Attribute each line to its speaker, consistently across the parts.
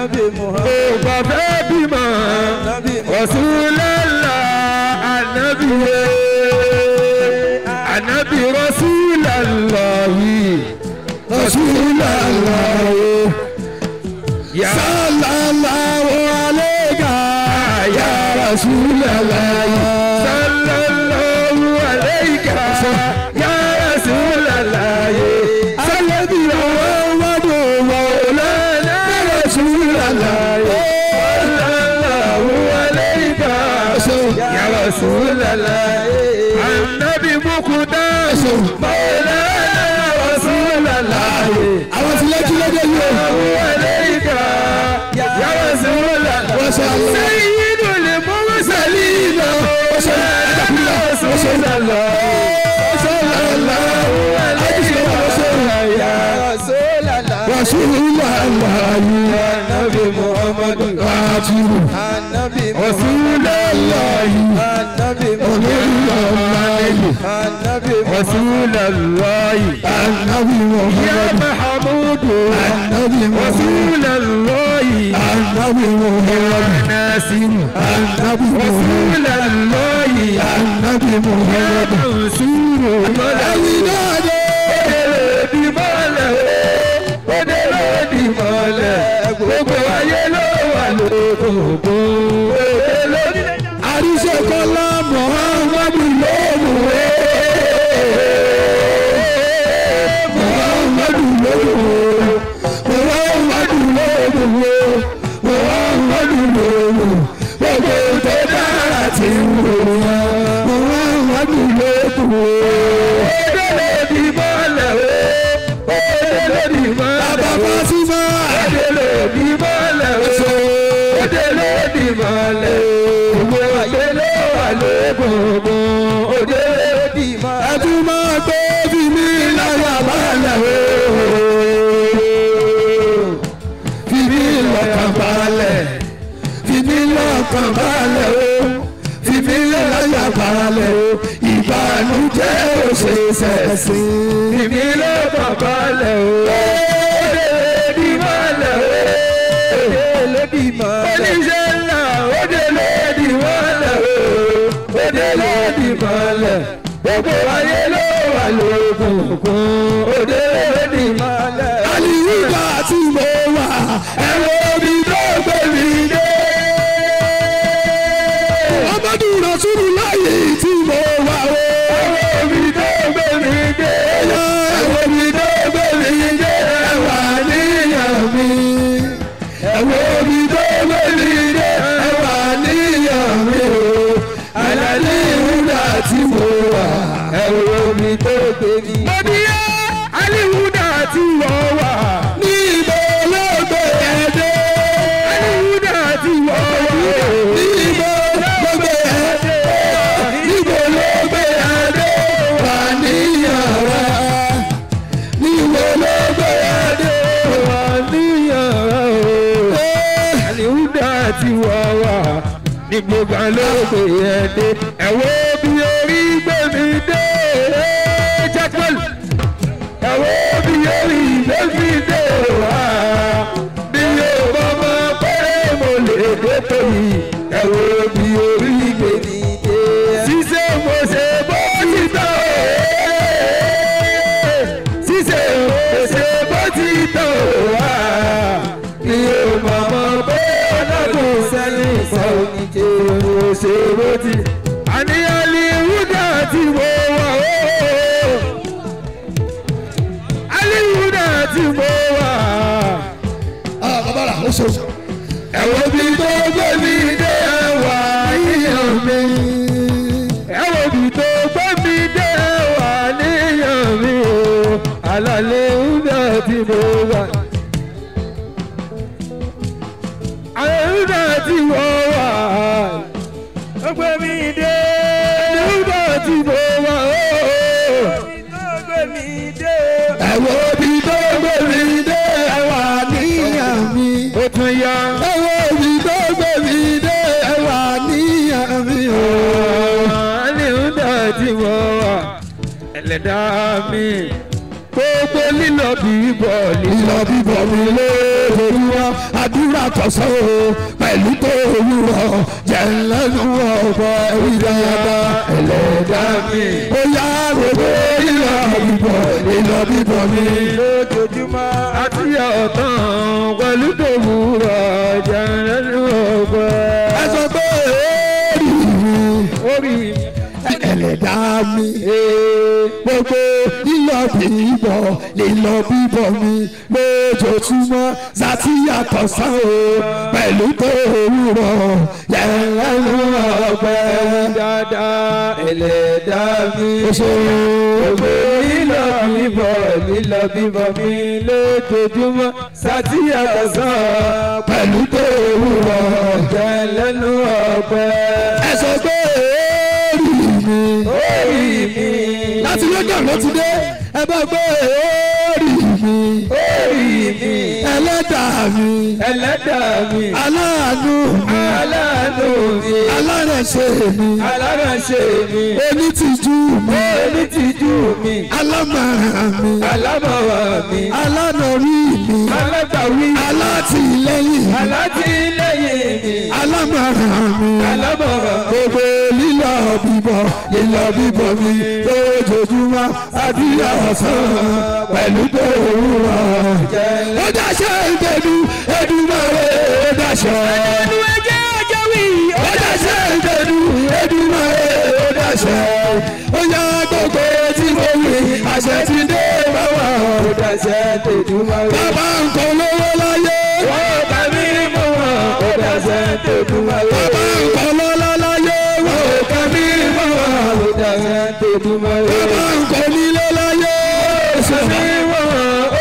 Speaker 1: Ànábì Muhammad.
Speaker 2: Ó bàbá bímọ. Rasulullah Ànábì Ànábì Rasulullah. Rasulullah. Ya sallallahu alayka ya Rasulullah. Sallallahu alayka ya Rasulullah. Alladhi Muhammadu Maulana Rasulullah. Sallallahu alayka ya Rasulullah. Ànábì Muqaddas Maulana Rasulullah. Àwọn tí lẹ́kí lẹ́dẹ̀ yóò. Ya Rasulullah. Sayyidul mursalin. Rasulullah. Sallallahu alayhi wa sallam. Ya Rasulullah. Ànábì Muhammad. Ànábì Rasulullah. Ànábì Muhammad. Ànábì Rasulullah. Ànábì Muhammad. Ya Mahmud. Ànábì Rasulullah. Ànábì Muhammad. Nasir. Ànábì Rasulullah. Ànábì Muhammad. Mansur. Mọ̀lẹ́wìnàdé. Òdèlódì mọ́lẹ̀. Òdèlódì mọ́lẹ̀. Gbogbo ayé ló wà lókòókò. Òdèlódì. Àríṣe kọ́lá Muhammadu lóhùn. Muhammadu lóhùn. Muhammadu lóhùn. Muhammadu lóhùn. Gbogbo tó dára ti ń wò wọ́n. Muhammadu lóhùn. Òdèlódì mọ́lẹ̀. Òdèlódì mọ́lẹ̀. Bàbá Fátímà. Òdèlódì mọ́lẹ̀. Òdèlódì mọ́lẹ̀. Gbogbo ayé ló wà lókòókò. Òdèlódì mọ́lẹ̀. Ẹtúmọ̀ tó fi mí láyà balẹ̀ o. Fi mí lọ́kàn balẹ̀. Fi mí lọ́kàn balẹ̀ o. Fi mí láyà balẹ̀ o. Ìbànújẹ́ ò ṣe ṣẹ̀sìn. Fi mí lọ́kàn balẹ̀ o. Òdèlódì mọ́lẹ̀ o. Òdèlódì mọ́lẹ̀. Oníṣẹ́ ńlá òdèlódì mọ́lẹ̀ o. Òdèlódì mọ́lẹ̀. Gbogbo ayé ló wà lókùnkùn. Òdèlódì mọ́lẹ̀. Àlìyíká tí mo wà ẹ̀rọ omi tó gbé mi dé. Muhammadu Rasulullah tí mo wà o. Ẹ̀rọ omi tó gbé mi dé. Ẹ̀rọ omi tó gbé mi dé. Ẹ̀wà níyàn mi. Ẹ̀rọ omi tó gbé mi dé. Ẹ̀wà níyàn mi o. Àlàlí ìwúdà tí mo wà. Ẹ̀rọ omi tó gbé mi dé. Mo ní yá Aliwuda tí wọ́n wà. Níbo ló gbé ẹ dé? Aliwuda tí wọ́n wà. Níbo ló gbé ẹ dé? Níbo ló gbé ẹ dé? Wà níyàn rẹ. Níbo ló gbé ẹ dé? Wà níyàn rẹ o. Aliwuda tí wọ́n wà. Níbo gan ló gbé ẹ dé? Ẹ̀wọ́ bí orí gbé mi dé. Jẹ́pẹ́lì. Ẹ̀wọ́ bí orí gbé mi dé wá. Bí yóò bọ́ mọ́ pé mo lè dé tóbi. Ẹ̀wọ́ bí orí gbé mi dé. Ṣíṣe mo ṣe bó ti tọ́. Ṣíṣe mo ṣe bó ti tọ́ wá. Bí yóò bọ́ mọ́ pé ọlọ́dún sẹ́yìn sọ oníjẹ́ mo ṣe bó ti. Àní Aliwuda tí mo wà ó. Aliwuda tí mo wà. Bàbá rà ó ṣe. Ẹ̀wọ̀n bí tó gbé mi dé ẹ̀wà níyàn mi. Ẹ̀wọ̀n bí tó gbé mi dé ẹ̀wà níyàn mi o. Aliwuda tí mo wà. Aliwuda tí mo wà. Ó gbé mi dé. Aliwuda tí mo wà ó. Ó gbé mi dé. Ẹ̀wọ̀n bí tó gbé mi dé ẹ̀wà níyàn mi. Ó tún yá. Ẹ̀wọ̀n bí tó gbé mi dé ẹ̀wà níyàn mi o. Aliwuda tí mo wà. Ẹlẹ́dàá mi. Gbogbo lílọ bíbọ̀ mi lé. lójoojúmọ́ àdúrà tọ̀sán o pẹ̀lú tó òwúrọ̀ jẹ́ lẹ́nu ọ̀pọ̀ ẹ̀rí dáadáa ẹlẹ́dá mi. ó yá gbogbo ìlọ bíbọ̀ mi lójoojúmọ́ àti ọ̀tán pẹ̀lú tó òwúrọ̀ jẹ́ lẹ́nu ọ̀pọ̀. ẹ sọ pé orí mi ẹlẹ́dá mi. gbogbo lílọ bíbọ̀ mi lójoojúmọ́ sátì yàtọ̀ sán o pẹ̀lú tó òwúrọ̀ yẹ̀lẹ́nu ọ̀pẹ. dáadáa ẹlẹ́dá mi. gbogbo lílọ bíbọ̀ mi lójoojúmọ́ sátì yàtọ̀ sán pẹ̀lú tó òwúrọ̀ yẹ̀lẹ́nu ọ̀pẹ. ẹ sọ pé orí mi láti lọ́jọ́ ló ti dé ẹ bá gbé orí mi ẹlẹ́dàá mi aláàánú mi alárẹ̀ṣẹ̀ mi onítìjú mi alámọ̀ràn mi alánọ̀rí mi alátìlẹ́yìn mi alámọ̀ràn mi gbogbo lílọ bíbọ̀ mi lójoojúmọ́ àdúrà ọ̀sán pẹ̀lú tó òwúrọ̀. ó dáṣẹ́ ìdèdú Èdùmàrè ó dáṣẹ́. ẹnu ẹjẹ́ ọjọ́ wí. ó dáṣẹ́ ìdèdú Èdùmàrè ó dáṣẹ́. ó yá gbogbo tí mo wí àṣẹ ti dé báwa ó dáṣẹ́ Èdùmàrè. bàbá nǹkan lówó láyé. wọ́n bá mi mọ̀ wọ́n ó dáṣẹ́ Èdùmàrè. bàbá nǹkan lọ́lá láyé. wọ́n bá mi mọ̀ wọ́n ó dáṣẹ́ Èdùmàrè. bàbá nǹkan nílé láyé. ó mi wọ́n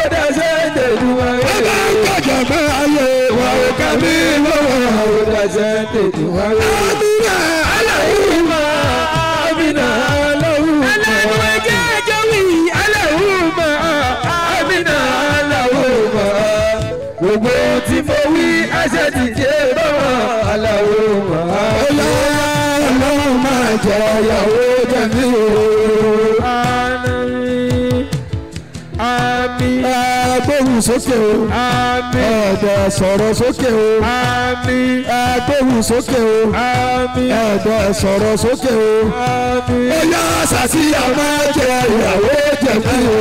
Speaker 2: ó dáṣẹ́ Èdùmàrè. bàbá nǹkan jọ̀gbẹ́ ayé. wọ́n ká mi mọ̀ wọ́n ó dáṣẹ́ Èdùmàrè. amina Allahumma amina Allahumma. ẹlẹ́nu ẹjẹ́ ẹjọ́ wí. Allahumma amina Allahumma. gbogbo tí mo wí àṣẹ ti jẹ́ bọ́wọ́ Allahumma. Ọlọ́run máa jẹ ìyàwó jẹ̀mí o. Àmín. Agbóhùn sókè o. Àmín. Ẹ̀dẹ̀ sọ̀rọ̀ sókè o. Àmín. Agbóhùn sókè o. Àmín. Ẹ̀dẹ̀ sọ̀rọ̀ sókè o. Àmín. Ó yá sàṣìyà máa jẹ ìyàwó jẹ̀mí o.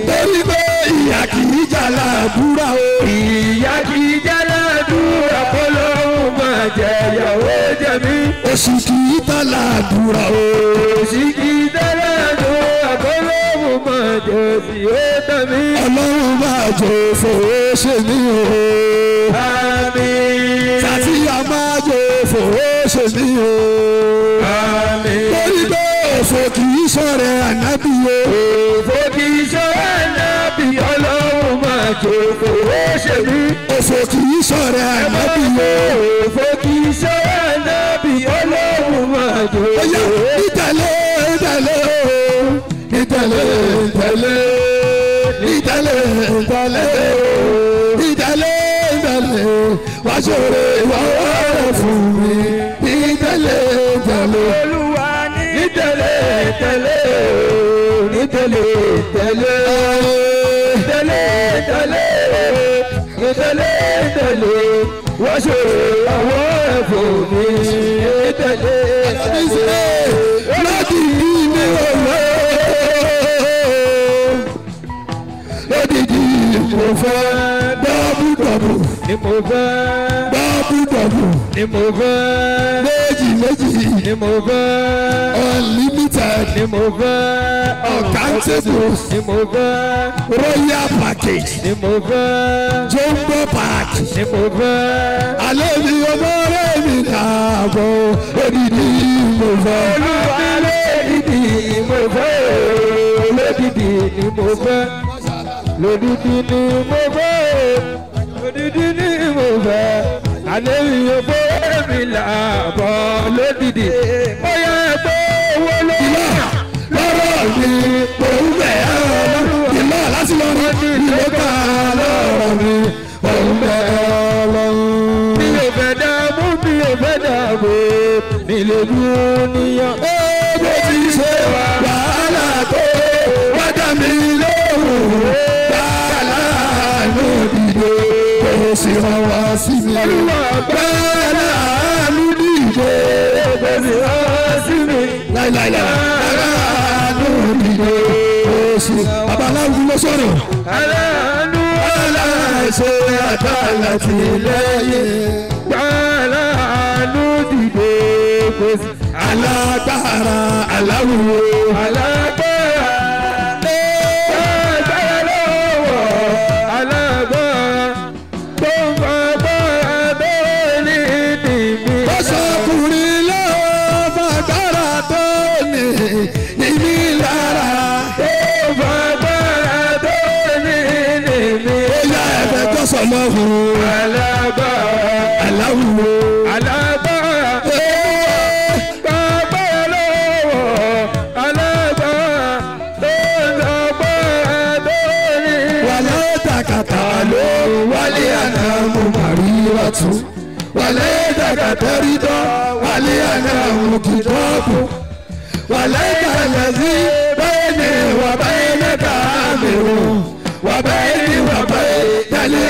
Speaker 2: Torí pé ìyá kì í jà ládùúrà o. ìyá kì í jà ládùúrà k'Ọlọ́run máa jẹ ìyàwó jẹ̀mí. Oṣù kì í tà ládùúrà o. Oṣù kì í tà ládùúrà k'Ọlọ́run máa jẹ òsì ó tẹ̀mí. Ọlọ́run máa jẹ fòwò ṣe mí o. Àmín. Sàtìyà máa jẹ fòwò ṣe mí o. Àmín. Torí pé òfò kì í ṣọ̀rẹ́ ànábì o. Òfò kì í ṣọ̀rẹ́ ànábì. Ọlọ́run máa jẹ fòwò ṣe mí. Òfò kì í ṣọ̀rẹ́ ànábì o. Òfò kì í ṣọ̀rẹ́ ànábì. Ọlọ́run máa jẹ fòwò ṣe mí. Ìtẹ̀lé wá ṣòro ìwọ́wọ́ fún mi. Ìtẹ̀lé Olúwa ní ìtẹ̀lé wá ṣòro ìwọ́wọ́ fún mi. Ìtẹ̀lé láti ní ọ̀rọ̀ lódìdí mo fẹ́ dọ́bùdọ́bù ni mo fẹ́ dọ́bùdọ́bù ni mo fẹ́ méjì ni mo fẹ́ unlimited ni mo fẹ́ uncountable ni mo fẹ́ royal package ni mo fẹ́ jumbo pack ni mo fẹ́ alẹ́ mi ọmọ rẹ̀ mi dàbọ̀ lódìdí mo fẹ́ olúwa lódìdí mo fẹ́ lódìdí ni mo fẹ́ lódìdí ni mo fẹ́ lódìdí ni mo fẹ́ alẹ́ mi ọmọ rẹ̀ mi dàbọ̀ lódìdí ó yẹ kó owó lọ́wọ́ lọ́rọ̀ mi òun bẹ̀ ìlọ láti lọ rí ìlú ká lọ́rọ̀ mi òun bẹ̀ lọ́rùn. mi ò fẹ́ dààmú mi lè dúró níyàn. ó bó ti ṣe wàhálà tó wá dá mi lóhùn wàhálà ló dìde kò sì rán wá sí mi. bẹ́ẹ̀ láàánú dìde kò sì rán wá sí mi. láìláìlá aláàánú dìde kò sì. babaláwo ló sọ̀rọ̀. aláàánú aláìṣe àtàlà tìlẹ́yìn. aláàánú dìde kò sí. alágbára aláwùwò alágbára. Ọlọ́run alágbára aláwùwò alágbára gbàgbára lọ́wọ́ alágbára tó ń lọ́gbára tó ní. wàlẹ́ dàkàtà ló wálé àná mo màrí ọ̀tún wàlẹ́ dàkàtà rí dán wálé àná mo kì í dọ́ọ̀bù wàlẹ́ dàkàtà sí bẹ́ẹ̀ ni wà bẹ́ẹ̀ lẹ́ka mi rò wà bẹ́ẹ̀ ni wà bẹ́ẹ̀ tẹ̀lé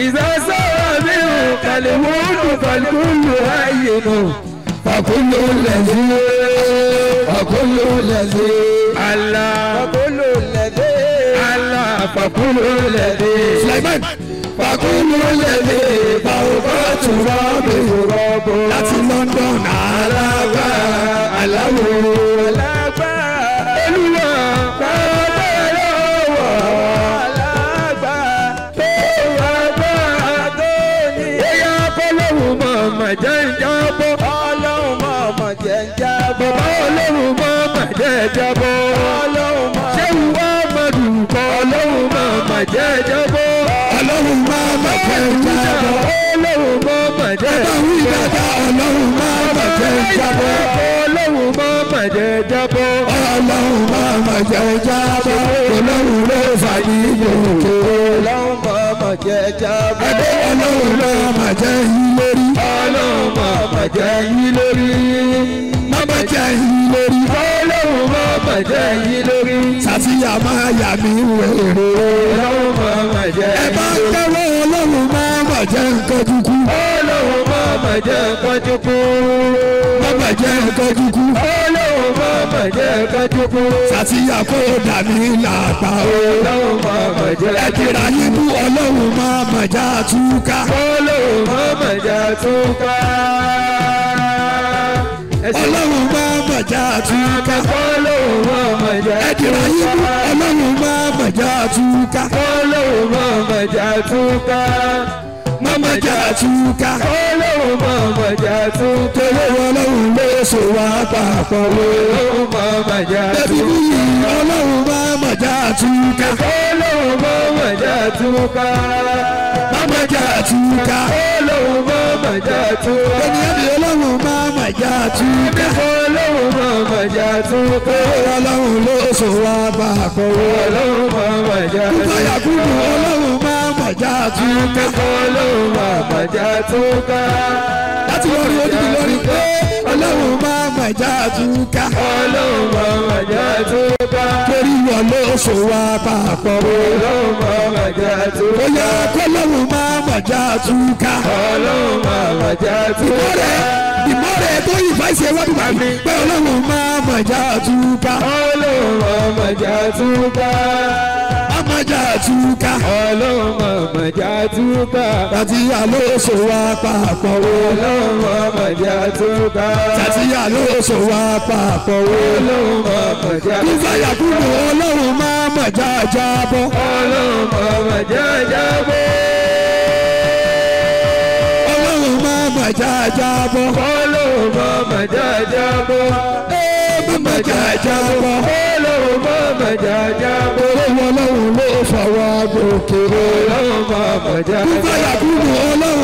Speaker 2: إذا سوى منه كالهون فالكل هين فكل الذي الله فكل الذي الله فكل الذي سليمان فكل الذي فوق ترابه láti London alágbá aláwo alágbá olúwa bàbá lọ́wọ́. Mama jẹ́ ń jábọ́. Ọlọ́run mama jẹ́ ń jábọ́. Bàbá Ọlọ́run mama jẹ́ ń jábọ́. Ọlọ́run mama ṣé wá mọ̀dù kọ́. Ọlọ́run mama jẹ́ ń jábọ́. Ọlọ́run mama jẹ́ ń jábọ́. Ọlọ́run mama jẹ́ ń jábọ́. Bàbá wí dada Ọlọ́run mama jẹ́ ń jábọ́. Ọlọ́run mama jẹ́ ń jábọ́. Ọlọ́run mama jẹ́ ń jábọ́. Ọlọ́run ló fàyè lókè. Ọlọ́run mama jẹ́ ń jábọ́. Ọlọ́run mama jẹ́ yín lórí. Ọlọ́run mama jẹ́ yín lórí. Mama jẹ́ yín lórí. Ọlọ́run mama jẹ́ yín lórí. Sàtìyà máa yà mí wèrè. Ọlọ́run mama jẹ́ yín lórí. Ẹ bá ń kẹ́wọ́ Ọlọ́run mama jẹ́ nǹkan dúkú. Ọlọ́run mama jẹ́ nǹkan dúkú. Mama jẹ́ nǹkan dúkú. Ọlọ́run mama jẹ́ nǹkan dúkú. Sàtìyà kó dà mí làpá o. Ọlọ́run mama jẹ́ nǹkan dúkú. Ẹ jìrà yín bú Ọlọ́run mama jẹ́ àtúkà. Ọlọ́run mama jẹ́ àtúkà. Ọlọ́run mama jẹ́ àtúkà. Ọlọ́run mama jẹ́ àtúkà. Ẹ jìrà yín bú Ọlọ́run mama jẹ́ àtúkà. Ọlọ́run mama jẹ́ àtúkà. Mama jẹ́ àtúkà. Ọlọ́run mama jẹ́ àtúkà. Ọlọ́run ló so wá papọ̀. Ọlọ́run mama jẹ́ àtúkà. Bẹ́ẹ̀ni bí Ọlọ́run mama jẹ́ àtúkà. Ọlọ́run mama jẹ́ àtúkà. Mama jẹ́ àtúkà. Ọlọ́run mama jẹ́ àtúkà. Ènìyàn bí Ọlọ́run mama jẹ́ àtúkà. Ọlọ́run mama jẹ́ àtúkà. Ọlọ́run ló so wá papọ̀. Ọlọ́run mama jẹ́ àtúkà. Kúkọ́ yàgùnù Ọlọ́run mama jẹ́ àtúkà. Ọlọ́run mama jẹ́ àtúkà. Láti lórí odidi lórí pé Ọlọ́run mama jẹ́ àtúkà. Ọlọ́run mama jẹ́ àtúkà. Torí wọn ló so wá papọ̀. Ọlọ́run mama jẹ́ àtúkà. Ó yẹ k'Ọlọ́run mama jẹ́ àtúkà. Ọlọ́run mama jẹ́ àtúkà. Ìmọ̀rẹ̀ tó ìfà ìṣe wá bí mi pé Ọlọ́run mama jẹ́ àtúkà. Ọlọ́run mama jẹ́ àtúkà. Mama jẹ́ àtúkà. Ọlọ́run mama jẹ́ àtúkà. Láti àlóso wá papọ̀. Ọlọ́run mama jẹ́ àtúkà. Láti àlóso wá papọ̀. Ọlọ́run mama jẹ́ àtúkà. Kúfàyà kúrò Ọlọ́run mama jẹ́ àjábọ̀. Ọlọ́run mama jẹ́ àjábọ̀. Ọlọ́run mama jẹ́ àjábọ̀. Ọlọ́run mama jẹ́ àjábọ̀. Mama jẹ́ àjábọ̀. Ọlọ́run mama jẹ́ àjábọ̀. Ọlọ́run ló fọwọ́ gòkè. Ọlọ́run mama jẹ́ àjábọ̀. Kúfàyà kúrò Ọlọ́run.